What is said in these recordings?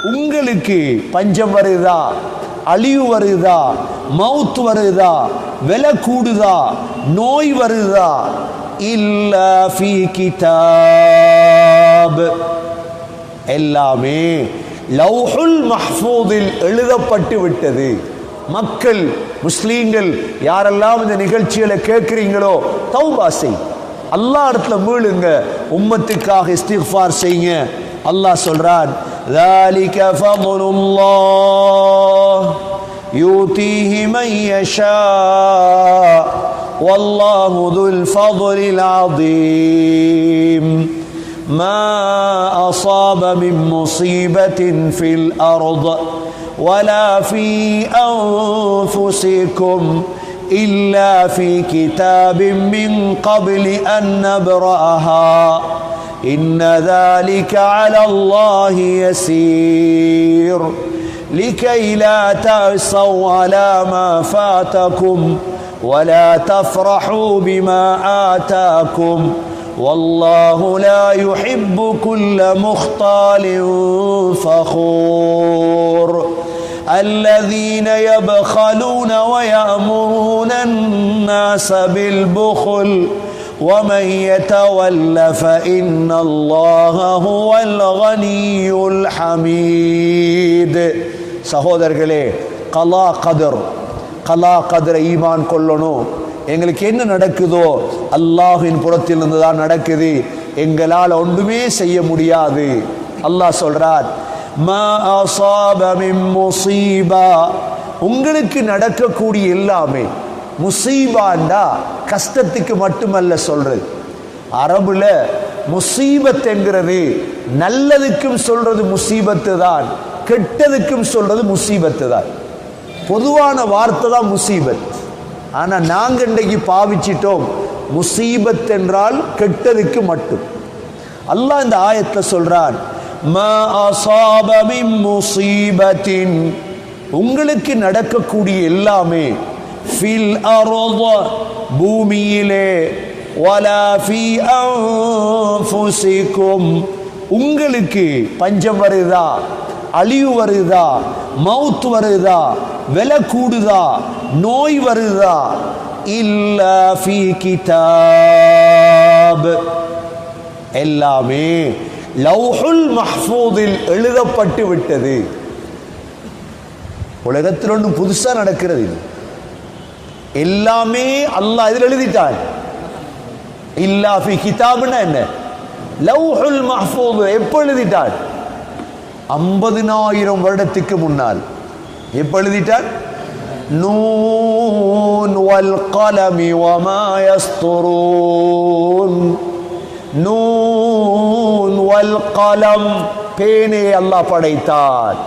உங்களுக்கு பஞ்சம் வருதா, அழிவு வருதா, மவுத் வருதா, விலை கூடுதா, நோய் வருதா? இல்லா ஃபீ கிதாப், எல்லாமே லவ்ஹுல் மஹ்ஃபூதில் எழுதப்பட்டு விட்டது. மக்கள் முஸ்லீம்கள் யாரெல்லாம் இந்த நிகழ்ச்சிகளை கேட்கிறீங்களோ தௌபா செய், அல்லாஹ் இடத்துல மீளுங்க, உம்மத்துக்காக இஸ்திக்ஃபார் செய்யுங்க. அல்லாஹ் சொல்றான், ذَلِكَ فَضْلُ اللَّهِ يُؤْتِيهِ مَن يَشَاءُ وَاللَّهُ ذُو الْفَضْلِ الْعَظِيمِ مَا أَصَابَ مِن مُّصِيبَةٍ فِي الْأَرْضِ وَلَا فِي أَنفُسِكُمْ إِلَّا فِي كِتَابٍ مِّن قَبْلِ أَن نَّبْرَأَهَا إِنَّ ذَلِكَ عَلَى اللَّهِ يَسِيرٌ لِكَيْ لَا تَأْسَوْا عَلَى مَا فَاتَكُمْ وَلَا تَفْرَحُوا بِمَا آتَاكُمْ وَاللَّهُ لَا يُحِبُّ كُلَّ مُخْتَالٍ فَخُورٍ الَّذِينَ يَبْخَلُونَ وَيَأْمُرُونَ النَّاسَ بِالْبُخْلِ وَمَن يَتَوَلَّ فَإِنَّ اللَّهَ هُوَ الْغَنِيُّ الْحَمِيدُ. சகோதரர்களே, கலா கதரை ஈமான் கொள்ளணும். எங்களுக்கு என்ன நடக்குதோ அல்லாஹ்வின் புறத்தில் இருந்து தான் நடக்குது, எங்களால் ஒன்றுமே செய்ய முடியாது. அல்லாஹ் சொல்றார், மா அஸாப மின் முஸீபா, உங்களுக்கு நடக்கக்கூடிய எல்லாமே, முசீபாண்டா கஷ்டத்துக்கு மட்டுமல்ல சொல்றது. அரபுல முசீபத் என்கிறது நல்லதுக்கும் சொல்றது முசீபத்து தான், கெட்டதுக்கும் சொல்றது முசீபத்து தான். பொதுவான வார்த்தை தான் முசீபத். ஆனா நாங்க இன்றைக்கு பாவிச்சிட்டோம் முசீபத் என்றால் கெட்டதுக்கு மட்டும். அல்லாஹ் இந்த ஆயத்தை சொல்றான், மா அஸாப மின் முஸீபத்தின், உங்களுக்கு நடக்கக்கூடிய எல்லாமே, ஃபில் அர்ض, பூமியிலே, வலா ஃபீ அன்ஃபுசிக்கும், உங்களுக்கு பஞ்சம் வருதா, அழிவு வருதா, மவுத் வருதா, விலை கூடுதா, நோய் வருதா? இல்லா ஃபீ கிதாப், எல்லாமே லவ்ஹுல் மஹ்ஃபூதில் எழுதப்பட்டு விட்டது. உலகத்தில் ஒன்று புதுசா நடக்கிறது, எல்லாமே அல்லாஹ் இதில் எழுதிட்டான். இல்லா ஃபீ கிதாப்னா என்ன? லவ்ஹுல் மஹ்ஃபூத் எப்ப எழுதிட்டான்? 50,000 வருடத்துக்கு முன்னால். எப்ப எழுதிட்டான்? நூன் வல் கலமி வமா யஸ்துரூன். நூன் வல் கலம், பேனை அல்லாஹ் படைத்தான்.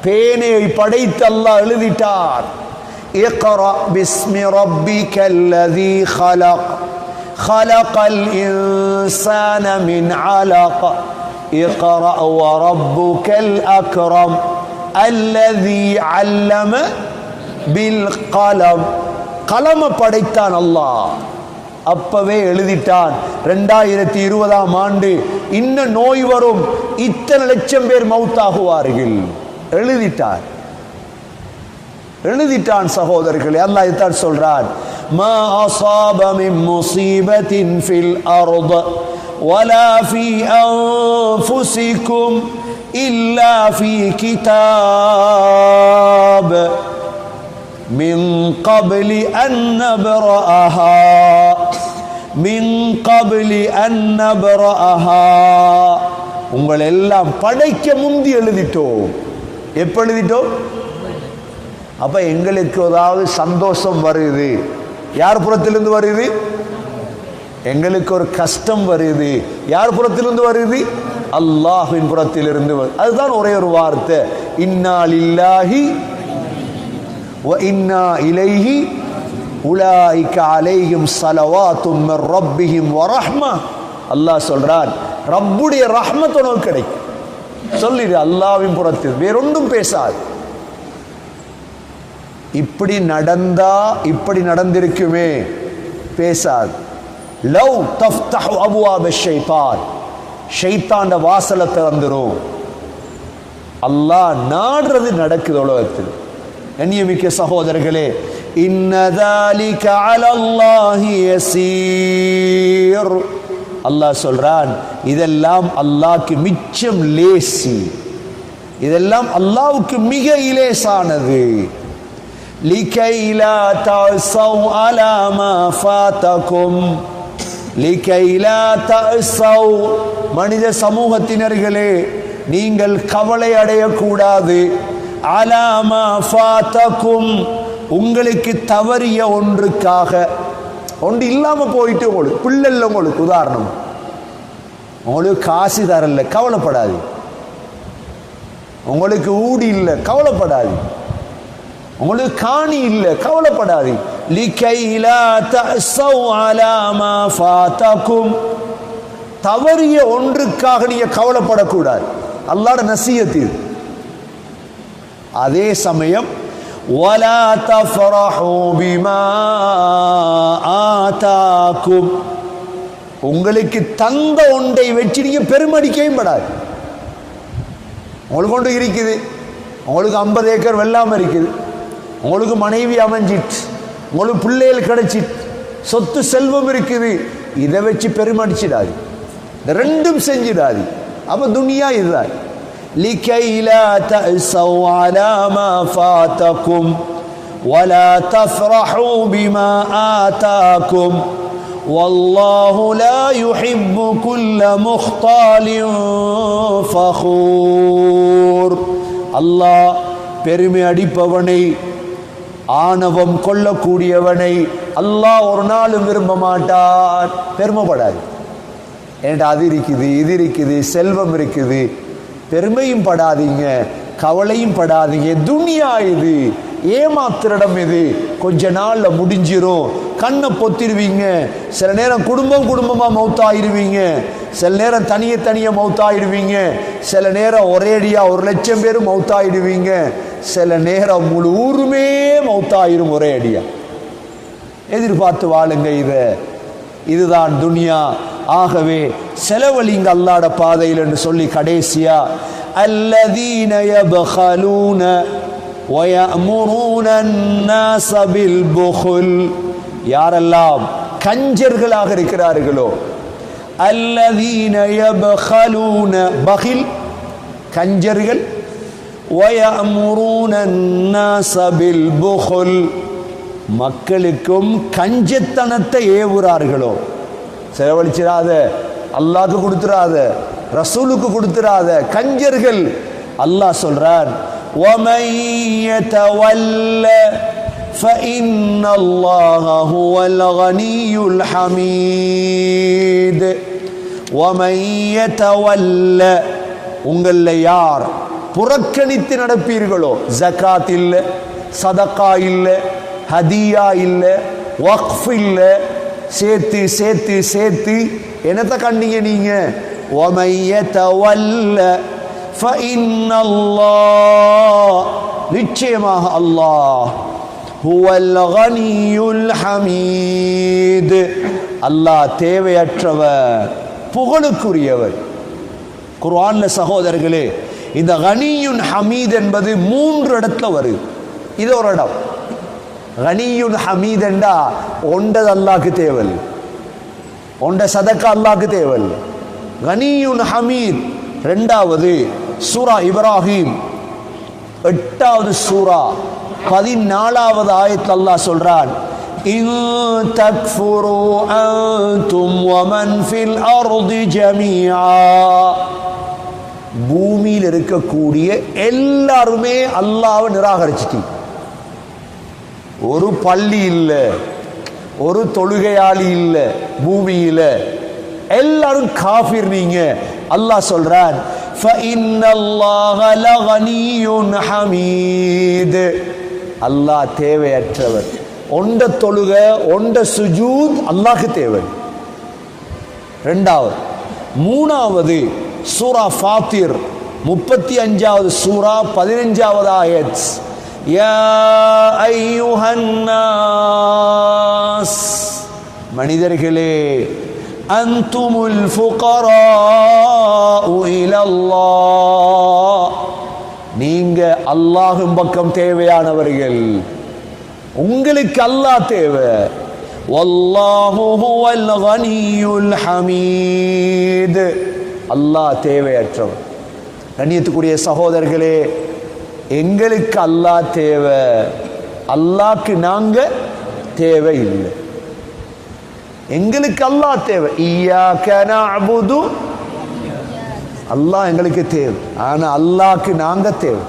பேனையை படைத்து அல்லாஹ் எழுதிட்டார். இக்ரா பிஸ்மி ரப்பிக்கல்லதீ خلق خلق الإنسان من علق اقرأ وربك الأكرم الذي علم بالقلم. கலம படைத்தான் அல்லாஹ், அப்பவே எழுதிட்டான். 2020ஆம் ஆண்டு இன்ன நோய் வரும், இத்தனை லட்சம் பேர் மௌத்தாகுவார்கள், எழுதிட்டான். எழுதிட்டான் சகோதரர்களே. அல்லாஹ் இதான் சொல்றான், மா அஸாப மின் முஸீபத்தின் ஃபில் அர்ض வலா ஃபீ அன்ஃபுசிக்கும் இல்லா ஃபீ கிதாப் மின் கப்லி அன் நப்ரஅஹா மின் கப்லி அன் நப்ரஅஹா. உங்களை எல்லாம் படைக்க முந்தி எழுதிட்டோம். எப்ப எழுதிட்டோம்? அப்ப எங்களுக்கு ஏதாவது சந்தோஷம் வருது, யார் புறத்திலிருந்து வருது? எங்களுக்கு ஒரு கஷ்டம் வருது, யார் புறத்திலிருந்து வருது? அல்லாஹ்வின் புறத்திலிருந்து வருது. அதுதான் ஒரே ஒரு வார்த்தை, இன்னா லில்லாஹி வ இன்னா இலைஹி உலாயிக அலைஹிம் ஸலவாத்தும் மிர் ரப்பிஹிம் வ ரஹ்மா. அல்லாஹ் சொல்றான், ரப்புடைய ரஹ்மத் உனக்கு கிடைக்கும். சொல்லிடு, அல்லாஹ்வின் புறத்தில் வேறொன்றும் பேசாது. இப்படி நடந்தா இப்படி நடந்திருக்குமே பேசாது. லவ் தஃப்தஹு அபுவாப ஷைத்தான், ஷைத்தாண்ட வாசலை திறந்துரும். அல்லாஹ் நாடுறது நடக்குது உலகத்தில். கண்ணியமிக்க சகோதரர்களே, இன்ன ذلك على الله يسير. அல்லாஹ் சொல்றான், இதெல்லாம் அல்லாஹ்க்கு மிச்சம் லேசி, இதெல்லாம் அல்லாஹ்வுக்கு மிக இலேசானது. لكي لا تعصوا على ما فاتكم لكي لا تعصوا. மனித சமூகத்தினர்களே, நீங்கள் கவலை அடையக்கூடாது. அலா மா ஃபாதகும், உங்களுக்கு தவறிய ஒன்றுக்காக. ஒன்று இல்லாம போயிட்டு உங்களுக்கு பிள்ளை இல்லை, உங்களுக்கு உதாரணம், உங்களுக்கு காசு தரல, கவலைப்படாது. உங்களுக்கு ஊடி இல்லை, கவலைப்படாது. உங்களுக்கு காணி இல்லை, கவலைப்படாது. லிகை லா தஅஸவ் அலா மா ஃபாதகும், தவறிய ஒன்றுக்காக நீங்க கவலைப்படக்கூடாது. அல்லாஹ்வுடைய நசியத்து. அதே சமயம் வலா தஃரஹு பிமா ஆதாக்கும், உங்களுக்கு தந்த ஒன்றை வச்சு நீங்க பெருமடிக்கவும் படாது. உங்களுக்கு ஒன்று இருக்குது, உங்களுக்கு 50 ஏக்கர் வெள்ளாம இருக்குது, உங்களுக்கு மனைவி அமைஞ்சிட்டு, உங்களுக்கு பிள்ளைகள் கிடைச்சிட்டு, சொத்து செல்வம் இருக்குது, இதை வச்சு பெருமடிச்சிடாது. ரெண்டும் செஞ்சிடாது. அப்ப துனியா இதுதான். لكي لا تأسوا على ما فاتكم ولا تفرحوا بما آتاكم والله لا يحب كل مختال فخور. அல்லாஹ் பெருமை அடிப்பவனை, ஆணவம் கொள்ளக்கூடியவனை அல்லாஹ் ஒரு நாளும் விரும்ப மாட்டான். பெருமைப்படாது. ஏன்டா அது இருக்குது, இது இருக்குது, செல்வம் இருக்குது, பெருமையும் படாதீங்க, கவலையும் படாதீங்க. துனியா இது, ஏமாத்திரிடம் இது, கொஞ்ச நாள்ல முடிஞ்சிரும். கண்ணை பொத்திடுவீங்க. சில நேரம் குடும்பமா மௌத்தாயிருவீங்க, சில நேரம் தனிய மௌத்தாயிடுவீங்க, சில நேரம் ஒரேடியா 1,00,000 பேரும் மௌத்தாயிடுவீங்க, சில நேரம் முழு ஊருமே மௌத்தாயிரும் ஒரே அடியா. எதிர்பார்த்து வாழுங்க. இதுதான் துனியா. ஆகவே செலவழிங்க அல்லாஹ்வுடைய பாதையில் என்று சொல்லி கடைசியா அல்லதீன யப்கலூன வயஅமுரூன الناس பில்புகுல், யாரெல்லாம் கஞ்சர்களாக இருக்கிறார்களோ, அல்லதீன யப்கலூன, பகில் கஞ்சர்கள், வயஅமுரூன الناس பில்புகுல், மக்களுக்கும் கஞ்சத்தனத்தை ஏவுறார்களோ. செலவழிச்சிடாத, அல்லாஹ்க்கு கொடுத்துறாத, ரசூலுக்கு கொடுத்துறாத கஞ்சர்கள். அல்லாஹ் சொல்றான், وَمَن يَتَوَلَّ فَإِنَّ اللَّهَ هُوَ الْغَنِيُّ الْحَمِيدُ. وَمَن يَتَوَلَّ, உங்கள யார் புறக்கணித்து நடப்பீர்களோ, ஜகாத் இல்ல, சதகா இல்ல, ஹதியா இல்ல, வக்ஃப் இல்ல, சேர்த்து சேர்த்து சேர்த்து என்னத்தை கண்டீங்க நீங்க? وَمَن يَتَوَلَّ فَإِنَّ اللَّهَ, நிச்சயமாக அல்லாஹ், هُوَ الْغَنِيُّ الْحَمِيدُ, அல்லாஹ் தேவையற்றவர், புகழுக்குரியவர். குர்ஆன்ல சகோதரர்களே, இந்த கனியுன் ஹமீத் என்பது 3 இடத்துல வருது. இது ஒரு இடம். கனியுன் ஹமீத் என்றா ஒண்டது அல்லாஹ்க்கு தேவல், ஒண்ட சதக்கா அல்லாஹ்க்கு தேவல். கனியுன் ஹமீத். 2வது சூரா இப்ராஹிம் 8வது சூரா 14வது ஆயத்தில் அல்லாஹ் சொல்றான், இன் தக்ஃபுரு அன்தும் வமன் ஃபில் அர்தி ஜமீஆ, பூமியில் இருக்கக்கூடிய எல்லாருமே அல்லாஹ்வை நிராகரிச்சிட்டீங்க. ஒரு பள்ளி இல்ல, ஒரு தொழுகையாளி இல்ல, பூமியில எல்லாரும் காஃபிர் நீங்க. அல்லாஹ் சொல்றான், فَإِنَّ اللَّهَ لَغَنِيٌّ حَمِيدٌ, அல்லாஹ் தேவையற்றவர். ஒண்ட தொழுக, ஒண்ட சுஜூத் அல்லாஹ்க்கு தேவை. 2வது. 3வது சூரா ஃபாத்திர் 35வது சூரா 15வது ஆயத், யா அய்யுஹன் நாஸ், மனிதர்களே, அன்துமுல் ஃபுகராஉ இலல்லாஹ், அல்லாஹ்வின் பக்கம் தேவையானவர்கள். உங்களுக்கு அல்லாஹ் தேவை. வல்லாஹு ஹுவல் கனியுல் ஹமீத். அல்லாஹ் தேவையற்றவர். கண்ணியத்துக்குரிய சகோதரர்களே, எங்களுக்கு அல்லாஹ் தேவை, அல்லாஹ்க்கு நாங்க தேவை இல்லை. எங்களுக்கு அல்லாஹ் தேவை. இய்யாக நஅபுது, அல்லாஹ் எங்களுக்கு தேவை, ஆனா அல்லாஹ்க்கு நாங்க தேவை.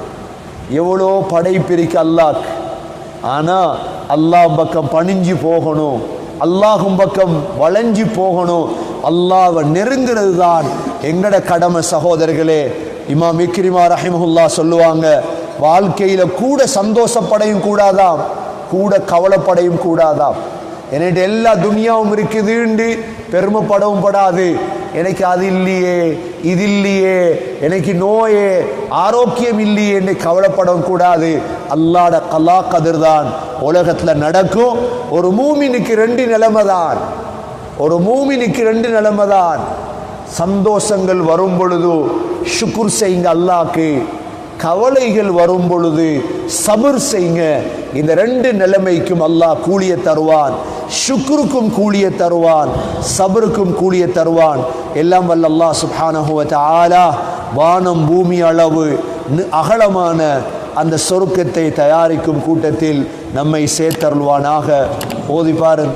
எவ்வளோ படைப்பிரிக்க அல்லாஹ்க்கு, ஆனா அல்லாஹ் பக்கம் பணிஞ்சு போகணும், அல்லாஹும் பக்கம் வளைஞ்சு போகணும். அல்லாஹ்வை நெருங்கிறது தான் எங்கட கடமை சகோதரர்களே. இமாம் இக்ரிமா ரஹிமஹுல்லா சொல்லுவாங்க, வாழ்க்கையில கூட சந்தோஷப்படையும் கூடாதாம், கூட கவலைப்படையும் கூடாதாம். என்கிட்ட எல்லா துனியாவும் இருக்குதுன்னு பெருமைப்படவும் படாது. எனக்கு அது இல்லையே, இது இல்லையே, எனக்கு நோயே, ஆரோக்கியம் இல்லையே என்று கவலைப்படவும் கூடாது. அல்லாஹ்ட கலா கதிர் தான் உலகத்துல நடக்கும். ஒரு மூமினுக்கு ரெண்டு நிலைமை தான், ஒரு மூமினுக்கு ரெண்டு நிலைமை தான். சந்தோஷங்கள் வரும் பொழுது ஷுக்குர் செய்யுங்க அல்லாஹ்க்கு, கவலைகள் வரும் பொழுது சபர் செய்யுங்க. இந்த ரெண்டு நிலைமைக்கும் அல்லாஹ் கூலிய தருவான். ஷுக்ருக்கும் கூலிய தருவான், சபருக்கும் கூலிய தருவான். எல்லாம் வல்ல அல்லாஹ் சுப்ஹானஹு வ தஆலா வானம் பூமி அளவு அகலமான அந்த சொர்க்கத்தை தயாரிக்கும் கூட்டத்தில் நம்மை சேர்த்தருள்வானாக. ஓதி பாருங்க.